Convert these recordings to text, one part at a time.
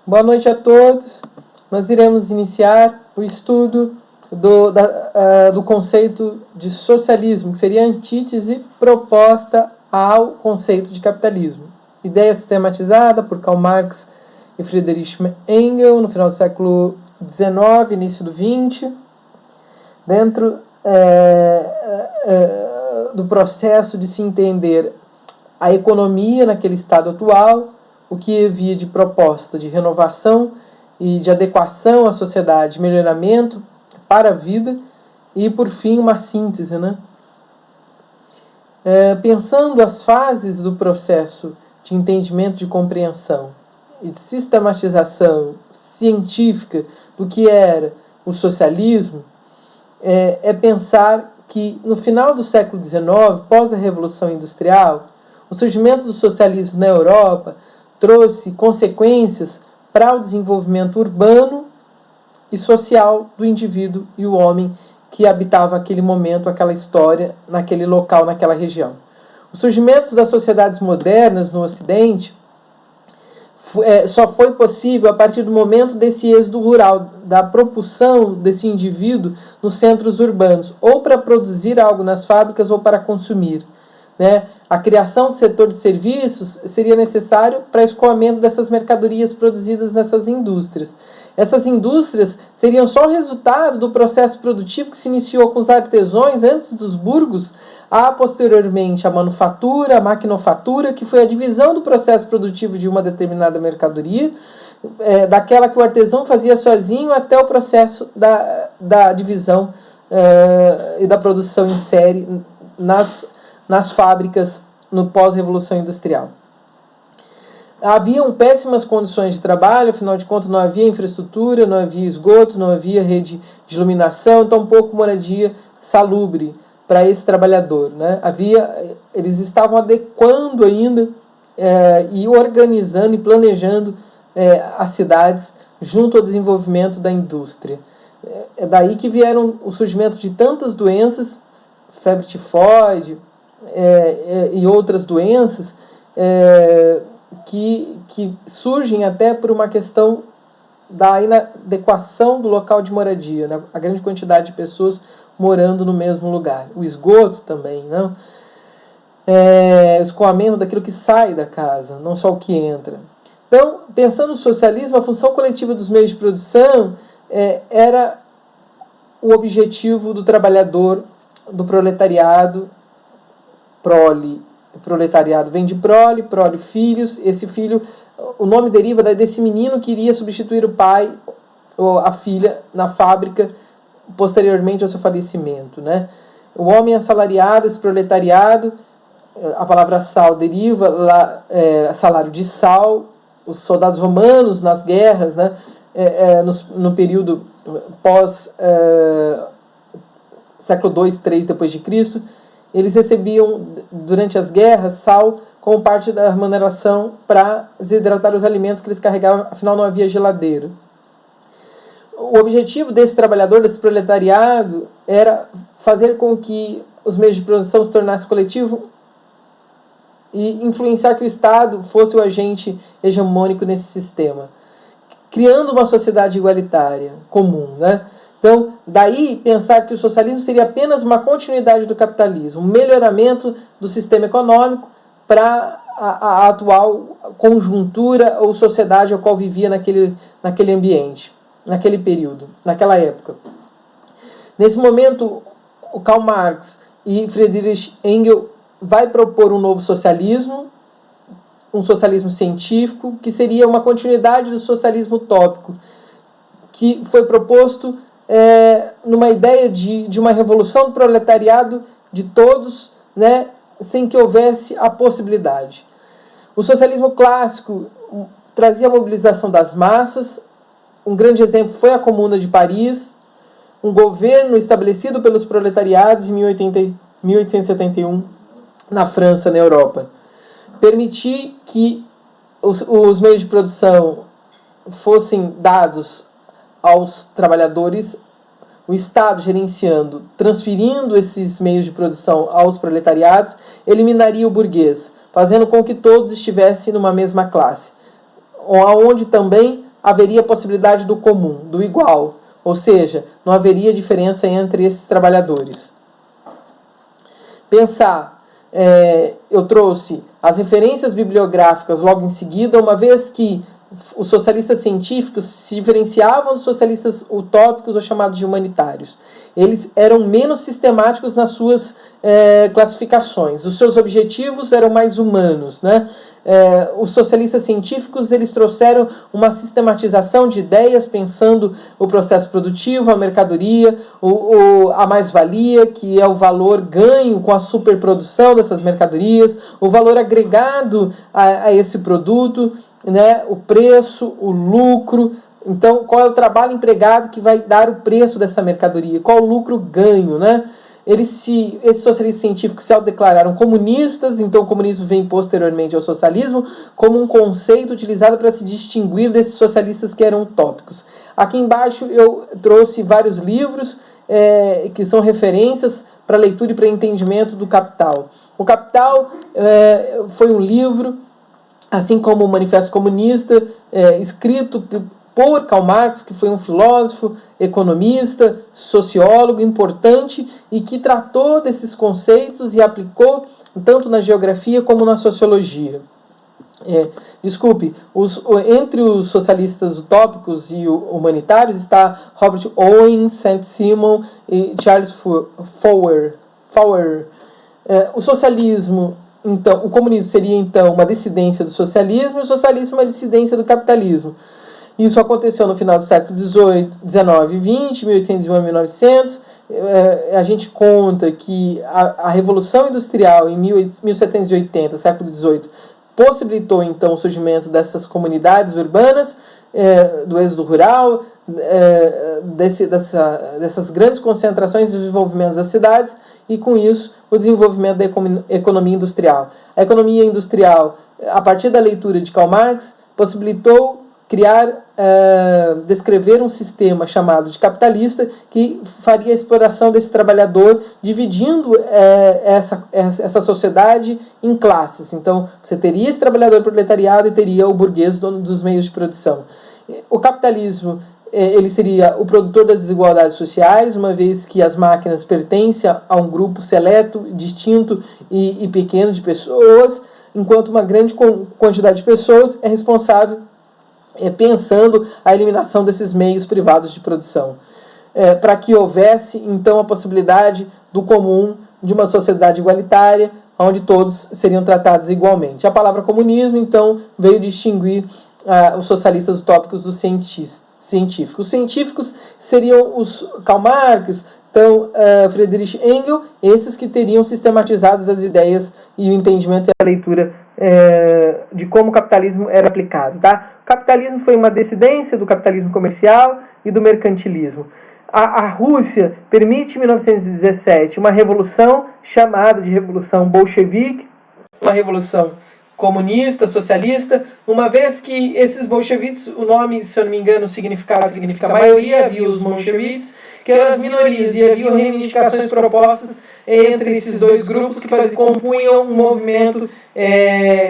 Boa noite a todos. Nós iremos iniciar o estudo do conceito de socialismo, que seria a antítese proposta ao conceito de capitalismo. Ideia sistematizada por Karl Marx e Friedrich Engels no final do século XIX, início do XX, dentro do processo de se entender a economia naquele estado atual, o que havia de proposta de renovação e de adequação à sociedade, melhoramento para a vida e, por fim, uma síntese, né? Pensando as fases do processo de entendimento, de compreensão e de sistematização científica do que era o socialismo, é pensar que no final do século XIX, pós a Revolução Industrial, o surgimento do socialismo na Europa trouxe consequências para o desenvolvimento urbano e social do indivíduo e o homem que habitava aquele momento, aquela história, naquele local, naquela região. O surgimento das sociedades modernas no Ocidente só foi possível a partir do momento desse êxodo rural, da propulsão desse indivíduo nos centros urbanos, ou para produzir algo nas fábricas ou para consumir, né? A criação do setor de serviços seria necessário para escoamento dessas mercadorias produzidas nessas indústrias. Essas indústrias seriam só resultado do processo produtivo que se iniciou com os artesãos antes dos burgos, posteriormente a manufatura, a maquinofatura, que foi a divisão do processo produtivo de uma determinada mercadoria, daquela que o artesão fazia sozinho até o processo da divisão e da produção em série nas fábricas no pós-revolução industrial. Haviam péssimas condições de trabalho, afinal de contas não havia infraestrutura, não havia esgotos, não havia rede de iluminação, tampouco moradia salubre para esse trabalhador, né? Eles estavam adequando ainda e organizando e planejando as cidades junto ao desenvolvimento da indústria. É daí que vieram o surgimento de tantas doenças, febre tifoide, e outras doenças que surgem até por uma questão da inadequação do local de moradia, né? A grande quantidade de pessoas morando no mesmo lugar. O esgoto também, não? O escoamento daquilo que sai da casa, não só o que entra. Então, pensando no socialismo, a função coletiva dos meios de produção era o objetivo do trabalhador, do proletariado. Proletariado vem de prole, filhos. Esse filho, o nome deriva desse menino que iria substituir o pai ou a filha na fábrica posteriormente ao seu falecimento, né? O homem assalariado, esse proletariado, a palavra sal deriva lá, salário de sal. Os soldados romanos nas guerras, né? No período pós século II, III depois de Cristo, eles recebiam, durante as guerras, sal como parte da remuneração para desidratar os alimentos que eles carregavam, afinal não havia geladeira. O objetivo desse trabalhador, desse proletariado, era fazer com que os meios de produção se tornassem coletivo e influenciar que o Estado fosse o agente hegemônico nesse sistema, criando uma sociedade igualitária, comum, né? Então, daí pensar que o socialismo seria apenas uma continuidade do capitalismo, um melhoramento do sistema econômico para a atual conjuntura ou sociedade ao qual vivia naquele ambiente, naquele período, naquela época. Nesse momento, o Karl Marx e Friedrich Engels vai propor um novo socialismo, um socialismo científico, que seria uma continuidade do socialismo utópico, que foi proposto numa ideia de uma revolução do proletariado de todos, né, sem que houvesse a possibilidade. O socialismo clássico trazia a mobilização das massas. Um grande exemplo foi a Comuna de Paris, um governo estabelecido pelos proletariados em 1871 na França, na Europa. Permitir que os meios de produção fossem dados aos trabalhadores, o Estado gerenciando, transferindo esses meios de produção aos proletariados, eliminaria o burguês, fazendo com que todos estivessem numa mesma classe, onde também haveria a possibilidade do comum, do igual, ou seja, não haveria diferença entre esses trabalhadores. Pensar, eu trouxe as referências bibliográficas logo em seguida, uma vez que os socialistas científicos se diferenciavam dos socialistas utópicos ou chamados de humanitários. Eles eram menos sistemáticos nas suas classificações. Os seus objetivos eram mais humanos, né? Os socialistas científicos eles trouxeram uma sistematização de ideias pensando o processo produtivo, a mercadoria, a mais-valia, que é o valor ganho com a superprodução dessas mercadorias, o valor agregado a esse produto, né, o preço, o lucro. Então, qual é o trabalho empregado que vai dar o preço dessa mercadoria? Qual o lucro ganho, né? Esses socialistas científicos se autodeclararam comunistas, então o comunismo vem posteriormente ao socialismo como um conceito utilizado para se distinguir desses socialistas que eram utópicos. Aqui embaixo eu trouxe vários livros que são referências para leitura e para entendimento do Capital. O Capital foi um livro, assim como o Manifesto Comunista, escrito por Karl Marx, que foi um filósofo, economista, sociólogo importante e que tratou desses conceitos e aplicou tanto na geografia como na sociologia. Entre os socialistas utópicos e humanitários está Robert Owen, Saint-Simon e Charles Fourier. O socialismo, então, o comunismo seria então uma dissidência do socialismo e o socialismo uma dissidência do capitalismo. Isso aconteceu no final do século XIX e XX, 1801 a 1900. A gente conta que a Revolução Industrial em 1780, século XVIII, possibilitou então o surgimento dessas comunidades urbanas, do êxodo rural, dessas grandes concentrações e desenvolvimentos das cidades, e com isso o desenvolvimento da economia industrial. A economia industrial, a partir da leitura de Karl Marx, possibilitou descrever um sistema chamado de capitalista que faria a exploração desse trabalhador, dividindo essa sociedade em classes. Então, você teria esse trabalhador proletariado e teria o burguês, dono dos meios de produção. O capitalismo ele seria o produtor das desigualdades sociais, uma vez que as máquinas pertencem a um grupo seleto, distinto e pequeno de pessoas, enquanto uma grande quantidade de pessoas é responsável pensando a eliminação desses meios privados de produção. Para que houvesse, então, a possibilidade do comum, de uma sociedade igualitária, onde todos seriam tratados igualmente. A palavra comunismo, então, veio distinguir os socialistas utópicos dos científicos. Os científicos seriam os Karl Marx, então, Friedrich Engels, esses que teriam sistematizado as ideias e o entendimento e a leitura de como o capitalismo era aplicado. Tá? O capitalismo foi uma dissidência do capitalismo comercial e do mercantilismo. A Rússia permite, em 1917, uma revolução chamada de Revolução Bolchevique, uma revolução comunista, socialista, uma vez que esses bolcheviques, o nome, se eu não me engano, o significado significa maioria, havia os bolcheviques, que eram as minorias, e havia reivindicações propostas entre esses dois grupos que compunham um movimento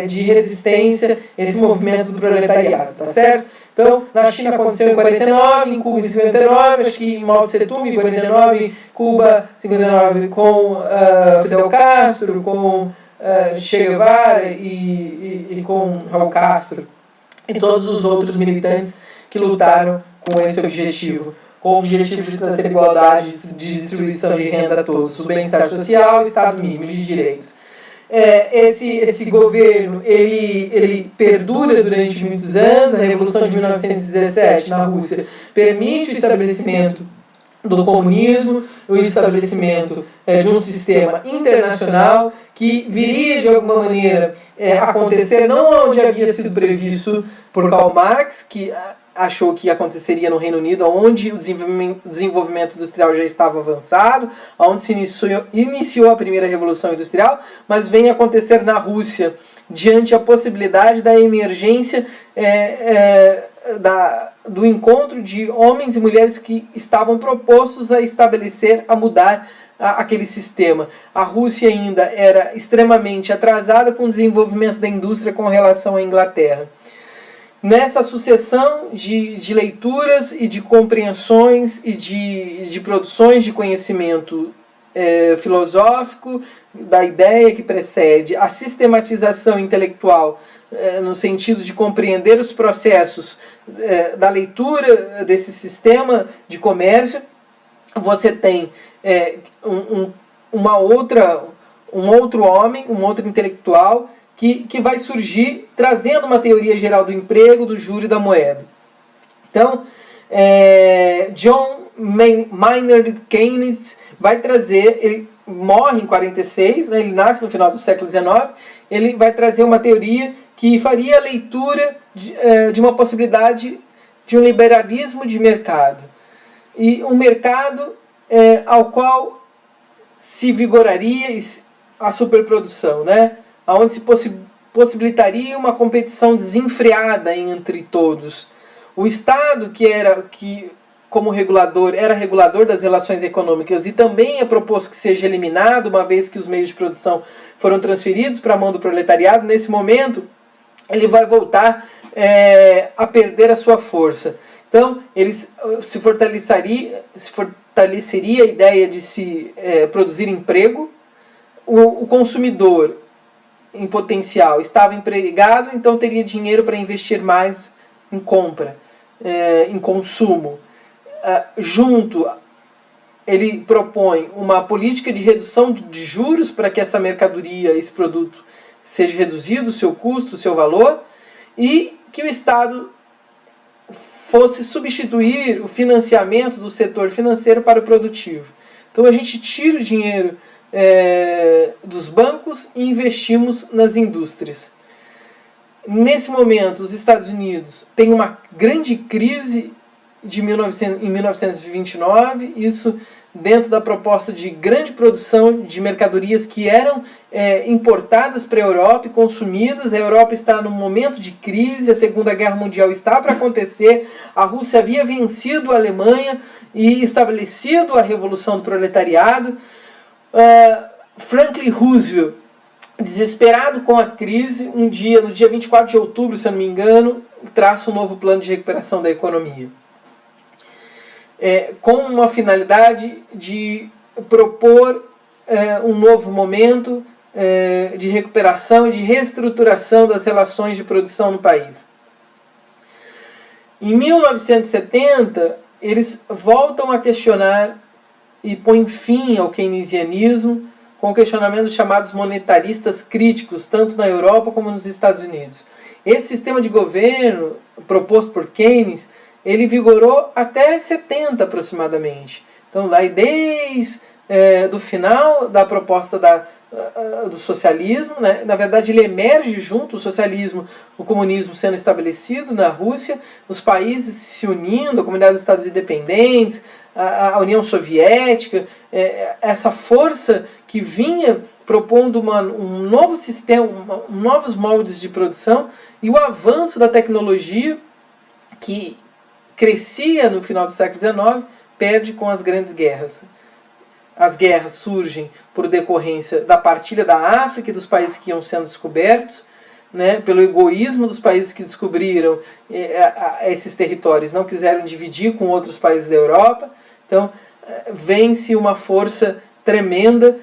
de resistência, esse movimento do proletariado, tá certo? Então, na China aconteceu em 49, em Cuba em 59, acho que em Mao Tse Tung em 49, Cuba 59 com Fidel Castro, com Che Guevara e com Raul Castro e todos os outros militantes que lutaram com esse objetivo, com o objetivo de trazer igualdade de distribuição de renda a todos, o bem-estar social e o Estado mínimo de direito. Esse governo ele perdura durante muitos anos. A Revolução de 1917 na Rússia permite o estabelecimento do comunismo, o estabelecimento de um sistema internacional que viria de alguma maneira acontecer não onde havia sido previsto por Karl Marx, que achou que aconteceria no Reino Unido, onde o desenvolvimento industrial já estava avançado, onde se iniciou a primeira Revolução Industrial, mas vem acontecer na Rússia, diante a possibilidade da emergência do encontro de homens e mulheres que estavam propostos a estabelecer, a mudar aquele sistema. A Rússia ainda era extremamente atrasada com o desenvolvimento da indústria com relação à Inglaterra. nessa sucessão de leituras e de compreensões e de produções de conhecimento filosófico, da ideia que precede a sistematização intelectual, no sentido de compreender os processos da leitura desse sistema de comércio, você tem um outro homem, um outro intelectual, que vai surgir trazendo uma teoria geral do emprego, do juro e da moeda. Então, John Maynard Keynes vai trazer, ele morre em 46, né, ele nasce no final do século XIX, ele vai trazer uma teoria que faria a leitura de uma possibilidade de um liberalismo de mercado. E um mercado ao qual se vigoraria a superprodução, né? Onde se possibilitaria uma competição desenfreada entre todos. O Estado, que como regulador, era regulador das relações econômicas e também é proposto que seja eliminado, uma vez que os meios de produção foram transferidos para a mão do proletariado, nesse momento ele vai voltar a perder a sua força. Então, se fortaleceria a ideia de se produzir emprego. O consumidor, em potencial, estava empregado, então teria dinheiro para investir mais em compra, em consumo. Ele propõe uma política de redução de juros para que essa mercadoria, esse produto, seja reduzido o seu custo, o seu valor, e que o Estado fosse substituir o financiamento do setor financeiro para o produtivo. Então a gente tira o dinheiro dos bancos e investimos nas indústrias. Nesse momento, os Estados Unidos têm uma grande crise em 1929, isso dentro da proposta de grande produção de mercadorias que eram importadas para a Europa e consumidas. A Europa está num momento de crise, a Segunda Guerra Mundial está para acontecer, a Rússia havia vencido a Alemanha e estabelecido a Revolução do Proletariado. Franklin Roosevelt, desesperado com a crise, no dia 24 de outubro, se eu não me engano, traça um novo plano de recuperação da economia. Com uma finalidade de propor um novo momento de recuperação e de reestruturação das relações de produção no país. Em 1970, eles voltam a questionar e põem fim ao keynesianismo com questionamentos chamados monetaristas críticos, tanto na Europa como nos Estados Unidos. Esse sistema de governo proposto por Keynes, ele vigorou até 70 aproximadamente. Então, lá desde do final da proposta do socialismo, né? Na verdade ele emerge junto, o socialismo, o comunismo sendo estabelecido na Rússia, os países se unindo, a Comunidade dos Estados Independentes, a União Soviética, essa força que vinha propondo um novo sistema, novos moldes de produção, e o avanço da tecnologia que crescia no final do século XIX, perde com as grandes guerras. As guerras surgem por decorrência da partilha da África e dos países que iam sendo descobertos, né, pelo egoísmo dos países que descobriram esses territórios, não quiseram dividir com outros países da Europa. Então, vence uma força tremenda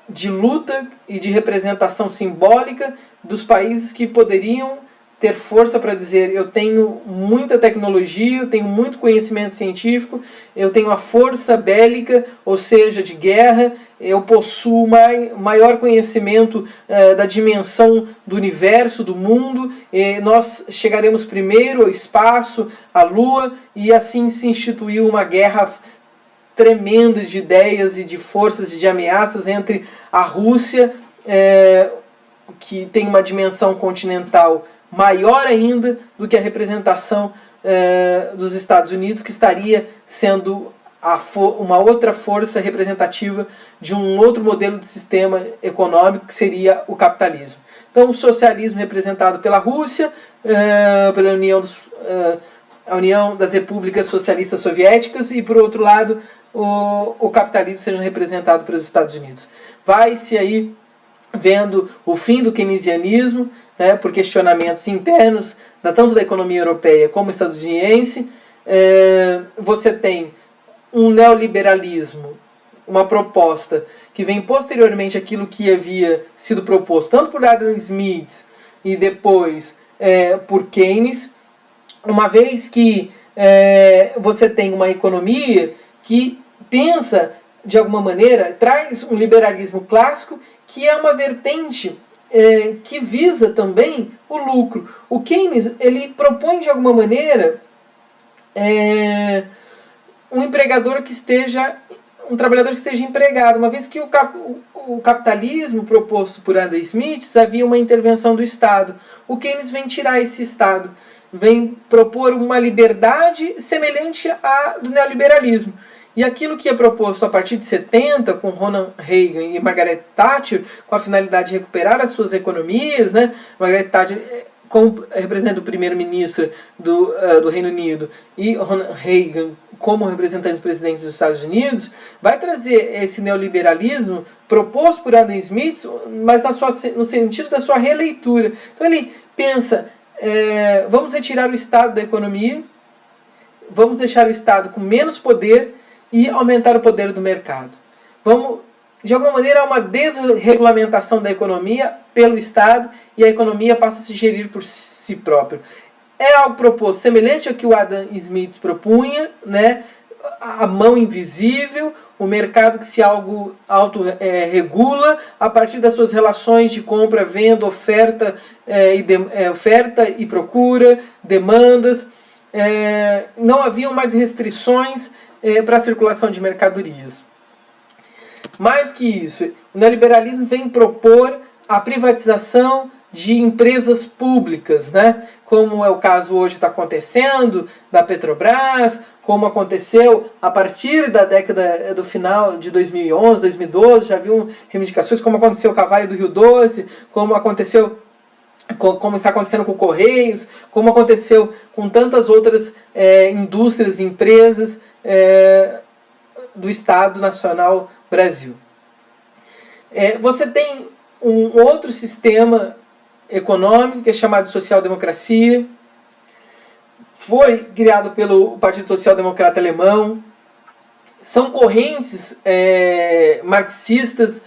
de luta e de representação simbólica dos países que poderiam ter força para dizer: eu tenho muita tecnologia, eu tenho muito conhecimento científico, eu tenho a força bélica, ou seja, de guerra, eu possuo maior conhecimento da dimensão do universo, do mundo, e nós chegaremos primeiro ao espaço, à Lua, e assim se instituiu uma guerra tremenda de ideias e de forças e de ameaças entre a Rússia, que tem uma dimensão continental maior ainda do que a representação dos Estados Unidos, que estaria sendo uma outra força representativa de um outro modelo de sistema econômico, que seria o capitalismo. Então, o socialismo representado pela Rússia, pela a União das Repúblicas Socialistas Soviéticas, e, por outro lado, o capitalismo seja representado pelos Estados Unidos. Vai-se aí vendo o fim do keynesianismo, né, por questionamentos internos, tanto da economia europeia como estadunidense. Você tem um neoliberalismo, uma proposta que vem posteriormente àquilo que havia sido proposto tanto por Adam Smith e depois por Keynes, uma vez que você tem uma economia que pensa, de alguma maneira, traz um liberalismo clássico que é uma vertente que visa também o lucro. O Keynes, ele propõe, de alguma maneira, um empregador que esteja, um trabalhador que esteja empregado, uma vez que o capitalismo proposto por Adam Smith havia uma intervenção do Estado. O Keynes vem tirar esse Estado, vem propor uma liberdade semelhante à do neoliberalismo. E aquilo que é proposto a partir de 70, com Ronald Reagan e Margaret Thatcher, com a finalidade de recuperar as suas economias, né? Margaret Thatcher como representante do primeiro-ministro do Reino Unido e Ronald Reagan como representante do presidente dos Estados Unidos, vai trazer esse neoliberalismo proposto por Adam Smith, mas no sentido da sua releitura. Então ele pensa, vamos retirar o Estado da economia, vamos deixar o Estado com menos poder e aumentar o poder do mercado. Vamos, de alguma maneira, uma desregulamentação da economia pelo Estado e a economia passa a se gerir por si próprio. É algo proposto semelhante ao que o Adam Smith propunha, né? A mão invisível, o mercado que se auto-regula a partir das suas relações de compra, venda, oferta e procura, demandas. Não haviam mais restrições para a circulação de mercadorias. Mais que isso, o neoliberalismo vem propor a privatização de empresas públicas, né? Como é o caso hoje está acontecendo da Petrobras, como aconteceu a partir da década do final de 2011, 2012, já haviam reivindicações, como aconteceu com a Vale do Rio Doce, como está acontecendo com o Correios, como aconteceu com tantas outras indústrias e empresas do Estado Nacional Brasil. Você tem um outro sistema econômico que é chamado de social-democracia. Foi criado pelo Partido Social Democrata Alemão. São correntes marxistas.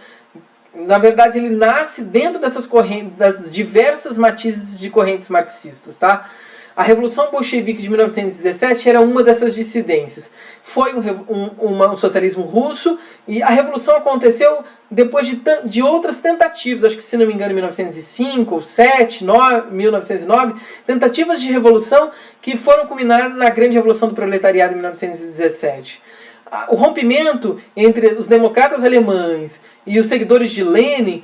Na verdade, ele nasce dentro dessas correntes, das diversas matizes de correntes marxistas, tá? A Revolução Bolchevique de 1917 era uma dessas dissidências. Foi um socialismo russo e a Revolução aconteceu depois de outras tentativas, acho que se não me engano em 1905 ou 1909, tentativas de revolução que foram culminar na grande Revolução do Proletariado em 1917. O rompimento entre os democratas alemães e os seguidores de Lenin,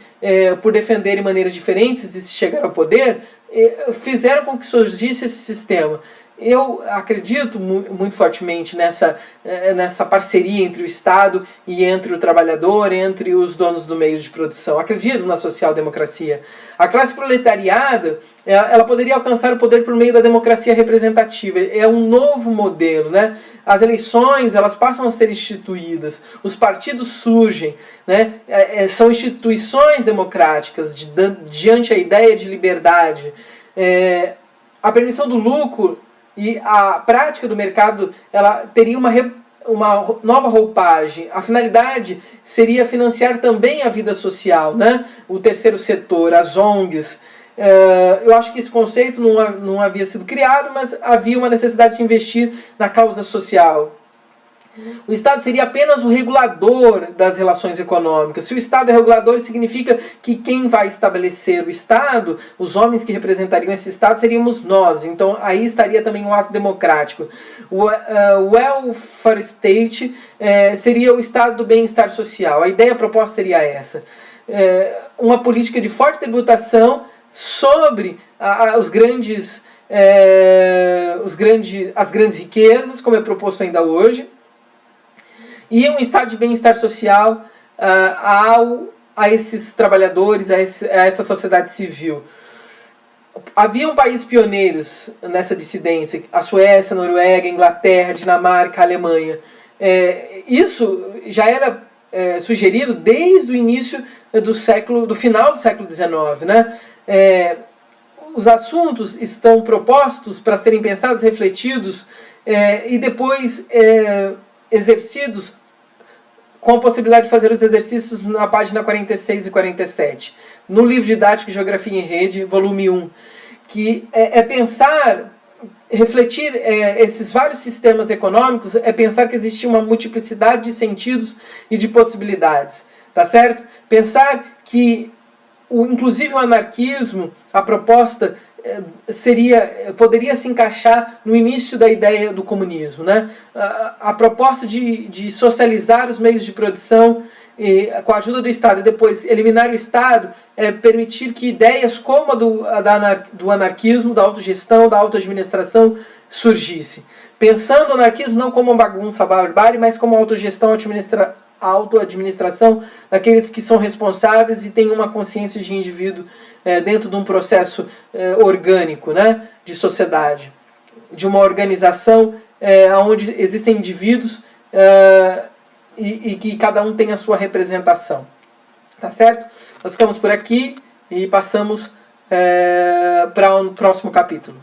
por defenderem maneiras diferentes de se chegar ao poder, fizeram com que surgisse esse sistema. Eu acredito muito fortemente nessa parceria entre o Estado e entre o trabalhador, entre os donos do meio de produção. Acredito na social-democracia. A classe proletariada, ela poderia alcançar o poder por meio da democracia representativa. É um novo modelo, né? As eleições, elas passam a ser instituídas. Os partidos surgem, né? São instituições democráticas diante a ideia de liberdade. A permissão do lucro e a prática do mercado, ela teria uma nova roupagem. A finalidade seria financiar também a vida social, né? O terceiro setor, as ONGs. Eu acho que esse conceito não havia sido criado, mas havia uma necessidade de se investir na causa social. O Estado seria apenas o regulador das relações econômicas. Se o Estado é regulador, significa que quem vai estabelecer o Estado, os homens que representariam esse Estado, seríamos nós. Então aí estaria também um ato democrático. O welfare state seria o Estado do bem-estar social. A ideia proposta seria essa. Uma política de forte tributação sobre as grandes riquezas, como é proposto ainda hoje. E um estado de bem-estar social a esses trabalhadores, a essa sociedade civil. Haviam países pioneiros nessa dissidência, a Suécia, a Noruega, a Inglaterra, a Dinamarca, a Alemanha. Isso já era sugerido desde o início do final do século XIX, né? Os assuntos estão propostos para serem pensados, refletidos e depois exercidos, com a possibilidade de fazer os exercícios na página 46 e 47, no livro didático Geografia em Rede, volume 1, que pensar, refletir esses vários sistemas econômicos, pensar que existe uma multiplicidade de sentidos e de possibilidades, tá certo? Pensar que inclusive o anarquismo, a proposta poderia se encaixar no início da ideia do comunismo, né? A proposta de socializar os meios de produção com a ajuda do Estado e depois eliminar o Estado, permitir que ideias como do anarquismo, da autogestão, da autoadministração surgisse. Pensando o anarquismo não como uma bagunça, barbárie, mas como autogestão, autoadministração daqueles que são responsáveis e têm uma consciência de indivíduo dentro de um processo orgânico, né, de sociedade, de uma organização onde existem indivíduos e que cada um tem a sua representação. Tá certo? Nós ficamos por aqui e passamos para o próximo capítulo.